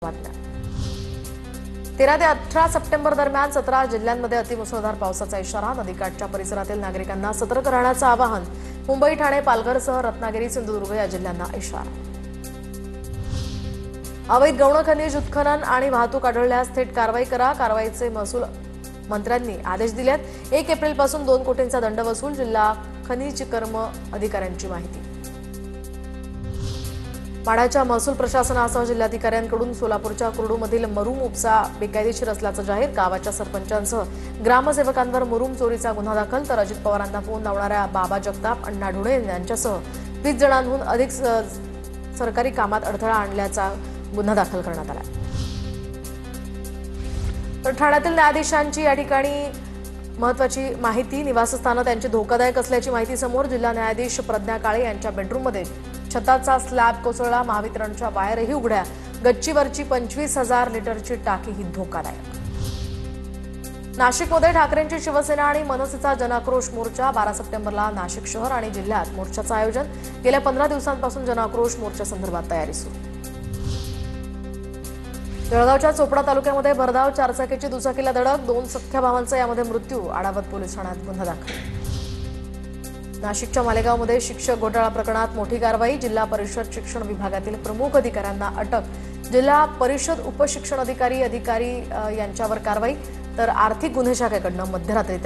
13 ते 18 सप्टेंबर दरम्यान 17 जिल्ह्यांमध्ये अतिमुसळधार पावसाचा इशारा। नदीकाठच्या परिसरातील नागरिकांना सतर्क राहण्याचं आवाहन। मुंबई, ठाणे, पालघरसह रत्नागिरी, सिंधुदुर्ग या जिल्ह्यांना इशारा। अवैध गौण खनिज उत्खनन आणि वाहतूक आढळल्यास थेट कारवाई करा। कारवाईचे महसूल मंत्र्यांनी आदेश दिलेत। 1 एप्रिलपासून 2 कोटींचा दंड वसूल। जिल्हा खनिज कर्म अधिकाऱ्यांची माहिती। माढ्याच्या महसूल प्रशासनासह जिल्हाधिकाऱ्यांकडून सोलापूरच्या कुर्डूमधील मरूम उपसा बेकायदेशीर असल्याचं जाहीर। गावाच्या सरपंचांसह ग्रामसेवकांवर मरूम चोरीचा गुन्हा दाखल। तर अजित पवारांना फोन लावणाऱ्या बाबा जगताप, अण्णा ढुळे यांच्यासह 20 जणांहून अधिक सरकारी कामात अडथळा आणल्याचा गुन्हा दाखल करण्यात आला। तर ठाण्यातील न्यायाधीशांची या ठिकाणी महत्त्वाची माहिती। निवासस्थानं त्यांची धोकादायक असल्याची माहिती समोर। जिल्हा न्यायाधीश प्रज्ञा काळे यांच्या बेडरूममध्ये छताचा स्लॅब कोसळला। महावितरणच्या वायरही उघड्या। गच्चीवरची 25,000 लिटरची टाकी ही धोकादायक। नाशिकमध्ये ठाकरेंची शिवसेना आणि मनसेचा जनाक्रोश मोर्चा। 12 सप्टेंबरला नाशिक शहर आणि जिल्ह्यात मोर्चाचं आयोजन। गेल्या 15 दिवसांपासून जनाक्रोश मोर्चासंदर्भात तयारी सुरू। जळगावच्या चोपडा तालुक्यामध्ये भरधाव चारचाकीची दुचाकीला धडक। 2 सख्ख्या भावांचा यामध्ये मृत्यू। आडावत पोलीस ठाण्यात गुन्हा दाखल। नाशिकच्या मालेगावमध्ये शिक्षक घोटाळा प्रकरणात मोठी कारवाई। जिल्हा परिषद शिक्षण विभागातील प्रमुख अधिकाऱ्यांना अटक। जिल्हा परिषद उपशिक्षण अधिकारी यांच्यावर कारवाई। तर आर्थिक गुन्हे शाखेकडून मध्यरात्री